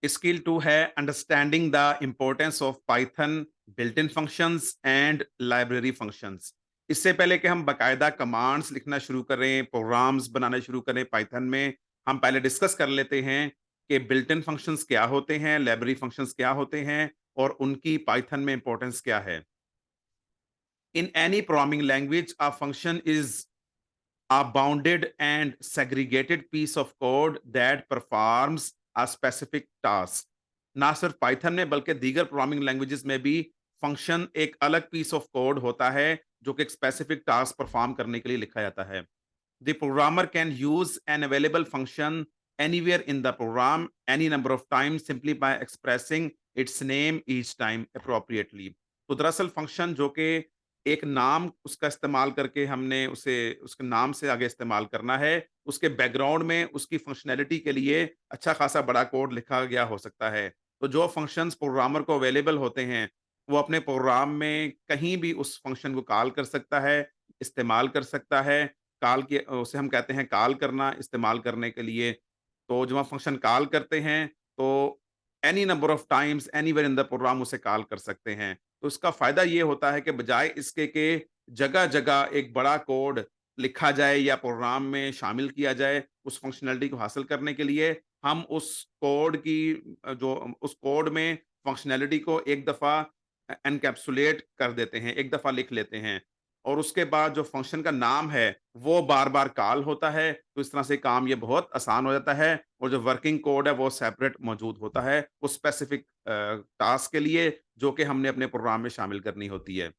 Skill 2 है understanding the importance of Python built in functions and library functions. इससे पहले कि हम बाकायदा कमांड्स लिखना शुरू करें, प्रोग्राम्स बनाना शुरू करें पाइथन में, हम पहले डिस्कस कर लेते हैं कि बिल्ट इन फंक्शंस क्या होते हैं, लाइब्रेरी फंक्शंस क्या होते हैं और उनकी पाइथन में इंपॉर्टेंस क्या है। In any programming language a function is a bounded and segregated piece of code that performs a specific task। ना सिर्फ पाइथन में बल्कि दीगर प्रोग्रामिंग लैंग्वेजेस में भी फंक्शन एक अलग पीस ऑफ कोड होता है जो कि एक स्पेसिफिक टास्क परफॉर्म करने के लिए लिखा जाता है। The programmer can use an available function anywhere in the program any number of time simply by expressing its name each time appropriately. तो दरअसल फंक्शन जो कि एक नाम उसका इस्तेमाल करके हमने उसे उसके नाम से आगे इस्तेमाल करना है, उसके बैकग्राउंड में उसकी फंक्शनैलिटी के लिए अच्छा खासा बड़ा कोड लिखा गया हो सकता है। तो जो फंक्शंस प्रोग्रामर को अवेलेबल होते हैं, वो अपने प्रोग्राम में कहीं भी उस फंक्शन को कॉल कर सकता है, इस्तेमाल कर सकता है। उसे हम कहते हैं कॉल करना इस्तेमाल करने के लिए। तो जब हम फंक्शन कॉल करते हैं, तो any number of times anywhere in the program उसे कॉल कर सकते हैं। तो इसका फ़ायदा ये होता है कि बजाय इसके कि जगह-जगह एक बड़ा कोड लिखा जाए या प्रोग्राम में शामिल किया जाए, उस फंक्शनैलिटी को हासिल करने के लिए, हम उस कोड में फंक्शनैलिटी को एक दफ़ा एनकैप्सुलेट कर देते हैं, एक दफ़ा लिख लेते हैं और उसके बाद जो फंक्शन का नाम है, वो बार-बार कॉल होता है, तो इस तरह से काम ये बहुत आसान हो जाता है और जो वर्किंग कोड है, वो सेपरेट मौजूद होता है, उस स्पेसिफिक टास्क के लिए जो कि हमने अपने प्रोग्राम में शामिल करनी होती है।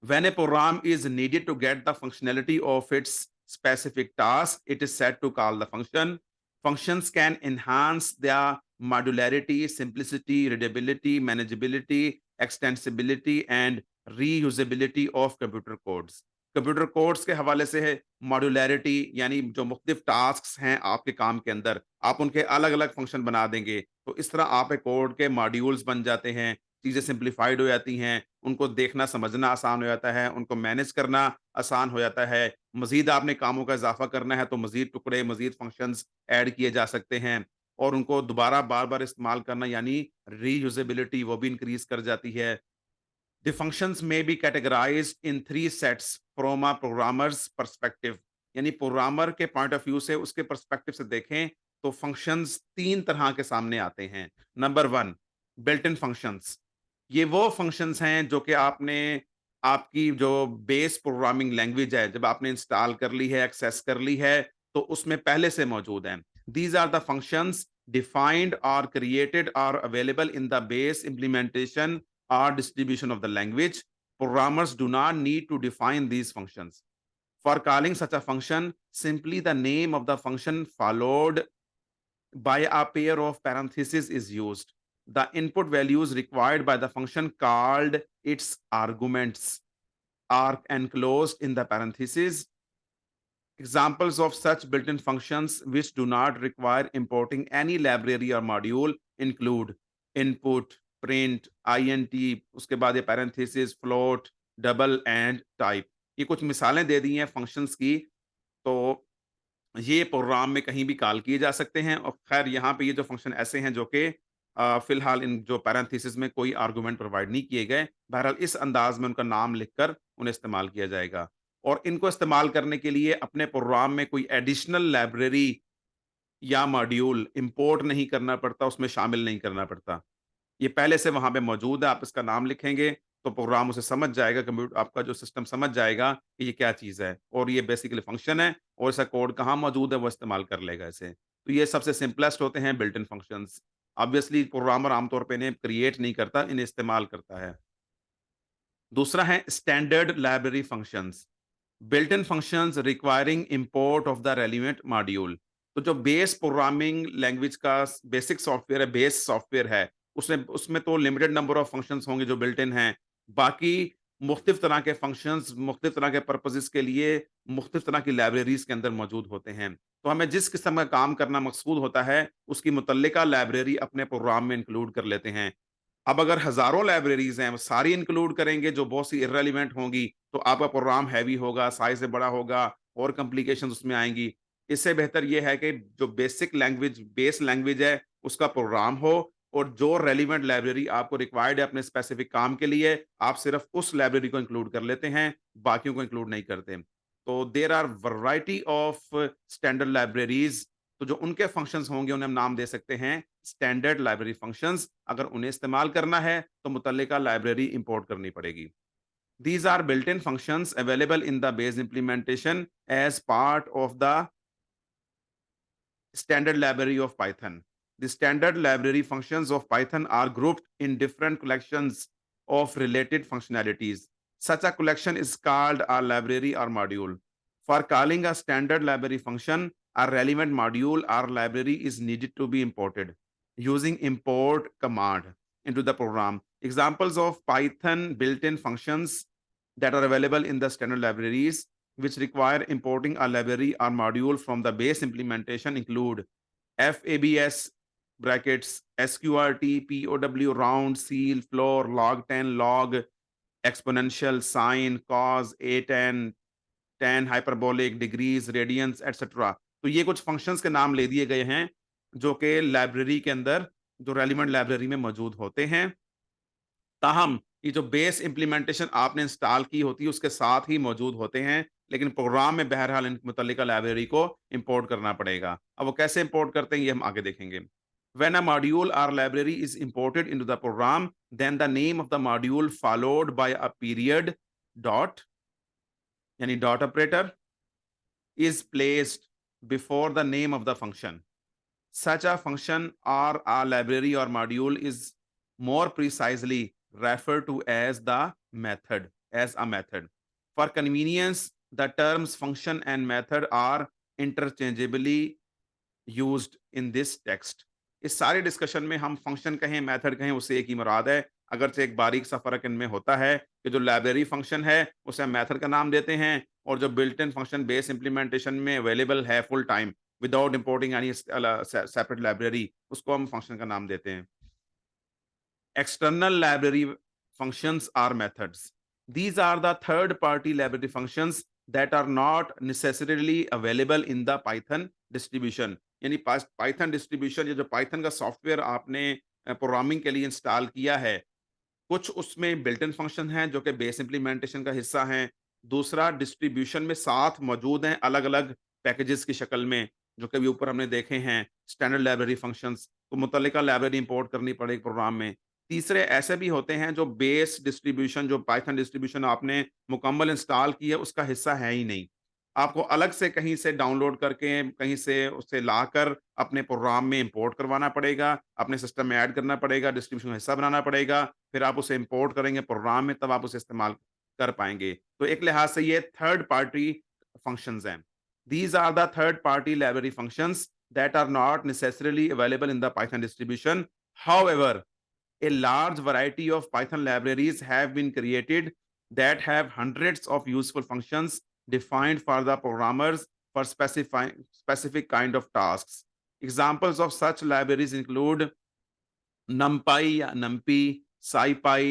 When a program is needed to get the functionality of its specific task, it is set to call the function. Functions can enhance their modularity, simplicity, readability, manageability, extensibility, and reusability of computer codes। Computer codes के हवाले से है modularity, यानी जो मुख्तलिफ tasks हैं आपके काम के अंदर, आप उनके अलग-अलग फंक्शन बना देंगे। तो इस तरह आप एक कोड के मॉड्यूल्स बन जाते हैं, चीज़ें सिंप्लीफाइड हो जाती हैं, उनको देखना समझना आसान हो जाता है, उनको मैनेज करना आसान हो जाता है। मज़ीद आपने कामों का इज़ाफ़ा करना है तो मज़ीद टुकड़े, मज़ीद फंक्शंस ऐड किए जा सकते हैं और उनको दोबारा बार-बार इस्तेमाल करना यानी रीयूज़ेबिलिटी वो भी इंक्रीज़ कर जाती है। The functions may be categorised in 3 sets from a programmer's perspective. यानी प्रोग्रामर के पॉइंट ऑफ व्यू से उसके पर्सपेक्टिव से देखें तो फंक्शंस 3 तरह के सामने आते हैं। Number 1 built in functions. ये वो फंक्शंस हैं जो कि आपने आपकी जो बेस प्रोग्रामिंग लैंग्वेज है, जब आपने इंस्टॉल कर ली है, एक्सेस कर ली है, तो उसमें पहले से मौजूद हैं। These are the functions defined और क्रिएटेड और available in the base implementation or distribution of the language. Programmers do not need to define these functions. For calling such a function, simply the name of the function followed by a pair of parentheses is used. The input values required by the function called its arguments are enclosed in the parentheses. Examples of such built-in functions which do not require importing any library or module include input, print, int, उसके बाद ये parentheses, float, double and type। ये कुछ मिसालें दे दी हैं functions की। तो ये प्रोग्राम में कहीं भी कॉल किए जा सकते हैं और खैर यहाँ पे ये जो फंक्शन ऐसे हैं जो कि फिलहाल इन जो पैरेंथेसिस में कोई आर्गुमेंट प्रोवाइड नहीं किए गए। बहरहाल इस अंदाज में उनका नाम लिखकर उन्हें इस्तेमाल किया जाएगा और इनको इस्तेमाल करने के लिए अपने प्रोग्राम में कोई एडिशनल लाइब्रेरी या मॉड्यूल इंपोर्ट नहीं करना पड़ता, उसमें शामिल नहीं करना पड़ता। ये पहले से वहाँ पे मौजूद है, आप इसका नाम लिखेंगे तो प्रोग्राम उसे समझ जाएगा, कंप्यूटर आपका जो सिस्टम समझ जाएगा कि ये क्या चीज़ है और ये बेसिकली फंक्शन है और इसका कोड कहाँ मौजूद है वो इस्तेमाल कर लेगा इसे। तो ये सबसे सिंपलेस्ट होते हैं built in functions. Obviously programmer आमतौर पे इन्हें क्रिएट नहीं करता, इन्हें इस्तेमाल करता है। दूसरा है standard library functions. Built in functions requiring import of the relevant module. तो जो बेस प्रोग्रामिंग लैंग्वेज का बेसिक सॉफ्टवेयर है, बेस सॉफ्टवेयर है, उसमें उसमें तो लिमिटेड नंबर ऑफ फंक्शंस होंगे जो बिल्ट इन हैं। बाकी मुख्तलिफ तरह के फंक्शंस मुख्तलिफ तरह के पर्पसेस के लिए मुख्तलिफ तरह की लाइब्रेरीज के अंदर मौजूद होते हैं। तो हमें जिस किस्म का काम करना मकसूद होता है उसकी मुतल्लिका लाइब्रेरी अपने प्रोग्राम में इंक्लूड कर लेते हैं। अब अगर हज़ारों लाइब्रेरीज़ हैं, वो सारी इंक्लूड करेंगे जो बहुत सी इर्रेलेवेंट होंगी, तो आपका प्रोग्राम हैवी होगा, साइज़ से बड़ा होगा और कॉम्प्लिकेशंस उसमें आएँगी। इससे बेहतर ये है कि जो बेसिक लैंग्वेज बेस लैंग्वेज है, उसका प्रोग्राम हो और जो रेलेवेंट लाइब्रेरी आपको रिक्वायर्ड है अपने स्पेसिफिक काम के लिए, आप सिर्फ़ उस लाइब्रेरी को इंक्लूड कर लेते हैं, बाकियों को इंक्लूड नहीं करते। तो there are variety of standard libraries, तो जो उनके फंक्शंस होंगे उन्हें हम नाम दे सकते हैं स्टैंडर्ड लाइब्रेरी फंक्शंस। अगर उन्हें इस्तेमाल करना है, तो मुतल्लिका लाइब्रेरी इंपोर्ट करनी पड़ेगी। These are built-in functions available in the base implementation as part of the standard library of Python. The standard library functions of Python are grouped in different collections of related functionalities. Such a collection is called a library or module. For calling a standard library function, a relevant module or library is needed to be imported using import command into the program. Examples of Python built-in functions that are available in the standard libraries which require importing a library or module from the base implementation include FABS brackets, SQRT, POW, round, seal, floor, log10, log, exponential, sine, cos, A10, tan, hyperbolic, degrees, radians, etc. तो ये कुछ functions के नाम ले दिए गए हैं जो कि लाइब्रेरी के अंदर जो रेलिवेंट लाइब्रेरी में मौजूद होते हैं। ताहम ये जो बेस इम्प्लीमेंटेशन आपने इंस्टॉल की होती है उसके साथ ही मौजूद होते हैं, लेकिन प्रोग्राम में बहरहाल इन मुतल्लिका लाइब्रेरी को इंपोर्ट करना पड़ेगा। अब वो कैसे इंपोर्ट करते हैं ये हम आगे देखेंगे। When a module or library is imported into the program, then the name of the module followed by a period dot यानी dot operator is placed before the name of the function. Such a function or a library or module is more precisely referred to as the method, as a method. For convenience, the terms function and method are interchangeably used in this text. इस सारे discussion में हम function कहें, method कहें, उससे एक ही मुराद है। अगरचे एक बारीक सा फ़र्क इनमें होता है कि जो लाइब्रेरी फंक्शन है, उसे हम मेथड का नाम देते हैं और जो built in function base implementation में अवेलेबल है full time without importing any separate library, उसको हम फंक्शन का नाम देते हैं। External library functions are methods. These are the third party library functions that are not necessarily available in the Python distribution. यानी Python distribution, ये जो Python का सॉफ्टवेयर आपने प्रोग्रामिंग के लिए इंस्टॉल किया है, कुछ उसमें बिल्ट इन फंक्शन हैं जो कि बेस इम्प्लीमेंटेशन का हिस्सा हैं। दूसरा डिस्ट्रीब्यूशन में साथ मौजूद हैं अलग-अलग पैकेजेस की शक्ल में, जो कि अभी ऊपर हमने देखे हैं स्टैंडर्ड लाइब्रेरी फंक्शंस, तो मुतल्लिका लाइब्रेरी इंपोर्ट करनी पड़ेगी प्रोग्राम में। तीसरे ऐसे भी होते हैं जो बेस डिस्ट्रीब्यूशन, जो पाइथन डिस्ट्रीब्यूशन आपने मुकम्मल इंस्टॉल की है उसका हिस्सा है ही नहीं। आपको अलग से कहीं से डाउनलोड करके, कहीं से उसे लाकर अपने प्रोग्राम में इंपोर्ट करवाना पड़ेगा, अपने सिस्टम में ऐड करना पड़ेगा, डिस्ट्रीब्यूशन का हिस्सा बनाना पड़ेगा, फिर आप उसे इंपोर्ट करेंगे प्रोग्राम में, तब आप उसे इस्तेमाल कर पाएँगे। तो एक लिहाज से ये थर्ड पार्टी फंक्शंस हैं। These are the third party library functions that are not necessarily available in the Python distribution. However, a large variety of Python libraries have been created that have hundreds of useful functions defined for the programmers for specific kind of tasks. Examples of such libraries include NumPy या NumPy, SciPy,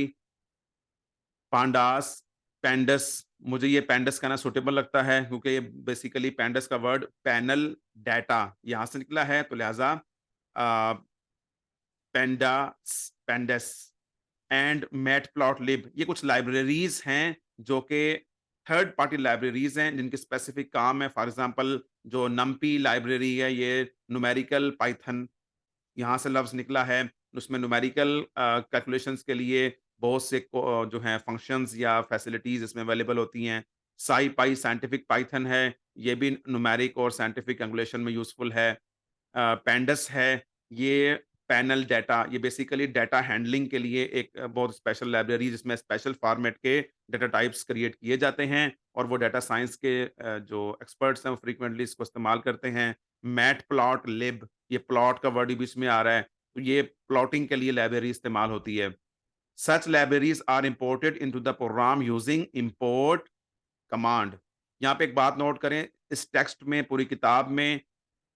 Pandas, Pandas। मुझे ये Pandas कहना suitable लगता है क्योंकि ये basically Pandas का word panel data यहाँ से निकला है, तो लिहाजा अ, Pandas एंड मैटप्लॉटलिब, ये कुछ लाइब्रेरीज हैं जो कि थर्ड पार्टी लाइब्रेरीज हैं जिनके स्पेसिफिक काम है। फॉर एग्जांपल जो नमपी लाइब्रेरी है, ये न्यूमेरिकल पाइथन यहाँ से लफ्ज़ निकला है। उसमें न्यूमेरिकल कैलकुलेशंस के लिए बहुत से जो हैं फंक्शंस या फैसिलिटीज़ इसमें अवेलेबल होती हैं। साइपाई साइंटिफिक पाइथन है, ये भी न्यूमेरिक और साइंटिफिक कैलकुलेशन में यूज़फुल है। पैंडस है, ये पैनल डाटा, ये बेसिकली डाटा हैंडलिंग के लिए एक बहुत स्पेशल लाइब्रेरी जिसमें स्पेशल फॉर्मेट के डाटा टाइप्स क्रिएट किए जाते हैं और वो डाटा साइंस के जो एक्सपर्ट्स हैं वो फ्रीक्वेंटली इसको इस्तेमाल करते हैं। मैटप्लॉटलिब, ये प्लॉट का वर्ड भी बीच में आ रहा है, तो ये प्लॉटिंग के लिए लाइब्रेरी इस्तेमाल होती है। Such libraries are imported into the program using import command. यहाँ पे एक बात नोट करें, इस टेक्स्ट में पूरी किताब में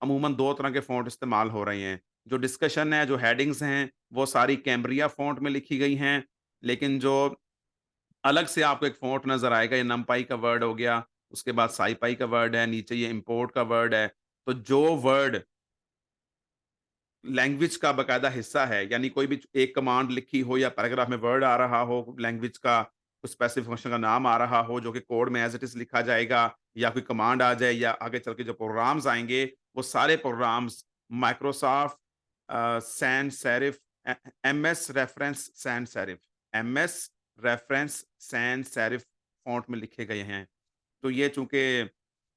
अमूमन 2 तरह के फ़ॉन्ट इस्तेमाल हो रहे हैं। जो डिस्कशन है, जो हेडिंग्स हैं, वो सारी कैम्ब्रिया फ़ॉन्ट में लिखी गई हैं, लेकिन जो अलग से आपको एक फ़ॉन्ट नज़र आएगा, ये नमपाई का वर्ड हो गया, उसके बाद साइपाई का वर्ड है, नीचे ये इम्पोर्ट का वर्ड है। तो जो वर्ड लैंग्वेज का बाकायदा हिस्सा है, यानी कोई भी एक कमांड लिखी हो या पैराग्राफ में वर्ड आ रहा हो, लैंग्वेज का कुछ स्पेसिफिक फंक्शन का नाम आ रहा हो, जो कि कोड में एज़ इट इज़ लिखा जाएगा, या कोई कमांड आ जाए, या आगे चल के जो प्रोग्राम्स आएँगे, वो सारे programs Microsoft Sans Serif MS Reference Sans Serif MS Reference Sans Serif font में लिखे गए हैं। तो ये चूँकि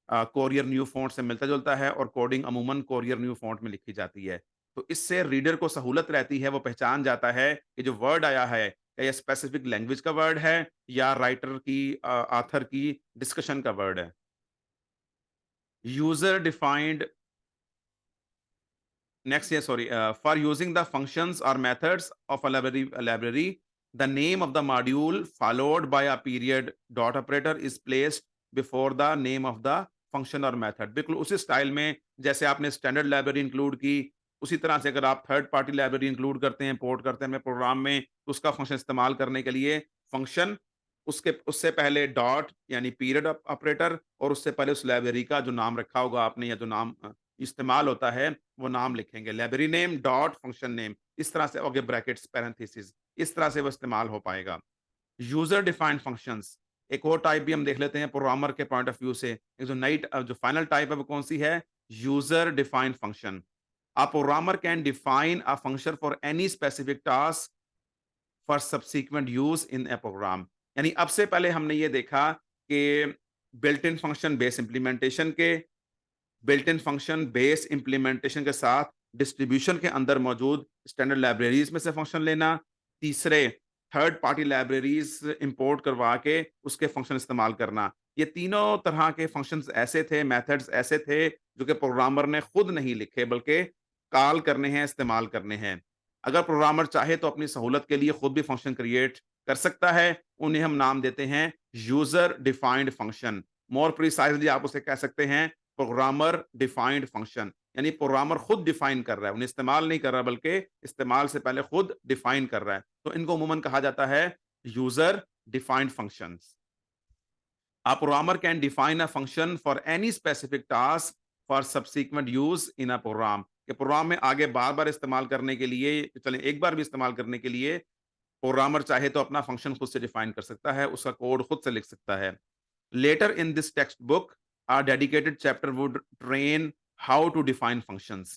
कोरियर न्यू फ़ॉन्ट से मिलता-जुलता है और कोडिंग अमूमन कोरियर न्यू फ़ॉन्ट में लिखी जाती है। तो इससे रीडर को सहूलत रहती है, वो पहचान जाता है कि जो वर्ड आया है, क्या ये स्पेसिफिक लैंग्वेज का वर्ड है या राइटर की ऑथर की डिस्कशन का वर्ड है। User defined Next, yeah, sorry. For using the functions or methods of a library, the name of the module followed by a period dot operator is placed before the name of the function or method. बिल्कुल उसी style में जैसे आपने standard library include की, उसी तरह से अगर आप थर्ड पार्टी लाइब्रेरी इंक्लूड करते हैं, पोर्ट करते हैं अपने प्रोग्राम में, तो उसका फंक्शन इस्तेमाल करने के लिए फंक्शन उसके उससे पहले डॉट यानी पीरियड ऑपरेटर और उससे पहले उस लाइब्रेरी का जो नाम रखा होगा आपने या जो नाम इस्तेमाल होता है वो नाम लिखेंगे। Library name dot function name, इस तरह से आगे ब्रैकेट्स पैरेंथेसिस, इस तरह से वो इस्तेमाल हो पाएगा। यूजर डिफाइंड फंक्शंस, एक और टाइप भी हम देख लेते हैं प्रोग्रामर के पॉइंट ऑफ व्यू से। एक जो नई जो फाइनल टाइप है वो कौन सी है? User defined function. A programmer can define a function for any specific task for subsequent use in a program. यानी अब से पहले हमने ये देखा कि built in function base implementation के, built in function base implementation के साथ डिस्ट्रीब्यूशन के अंदर मौजूद स्टैंडर्ड लाइब्रेरीज में से फंक्शन लेना। तीसरे, थर्ड पार्टी लाइब्रेरीज इंपोर्ट करवा के उसके फंक्शन इस्तेमाल करना। ये तीनों तरह के फंक्शंस ऐसे थे, मेथड्स ऐसे थे जो कि प्रोग्रामर ने खुद नहीं लिखे बल्कि कॉल करने हैं, इस्तेमाल करने हैं। अगर प्रोग्रामर चाहे तो अपनी सहूलत के लिए खुद भी फंक्शन क्रिएट कर सकता है। उन्हें हम नाम देते हैं user defined function. More precisely आप उसे कह सकते हैं प्रोग्रामर डिफाइंड फंक्शन, यानी प्रोग्रामर खुद डिफाइन कर रहा है, उन्हें इस्तेमाल नहीं कर रहा बल्कि इस्तेमाल से पहले खुद डिफाइन कर रहा है। तो इनको अमूमन कहा जाता है user defined functions. A programmer can define a function for any specific task for subsequent use in a program, कि प्रोग्राम में आगे बार-बार इस्तेमाल करने के लिए, चलें एक बार भी इस्तेमाल करने के लिए प्रोग्रामर चाहे तो अपना फंक्शन खुद से डिफाइन कर सकता है, उसका कोड खुद से लिख सकता है। Later in this textbook, a dedicated chapter would train how to define functions.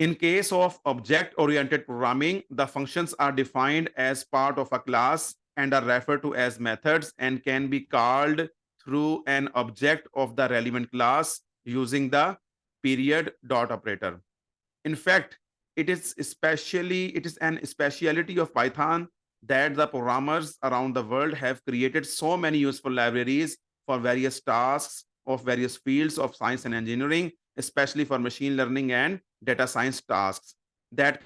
In case of object-oriented programming, the functions are defined as part of a class and are referred to as methods and can be called through an object of the relevant class using the period dot operator. In fact, it is an speciality of Python that the programmers around the world have created so many useful libraries for various tasks of various fields of science and engineering, especially for machine learning and data science tasks that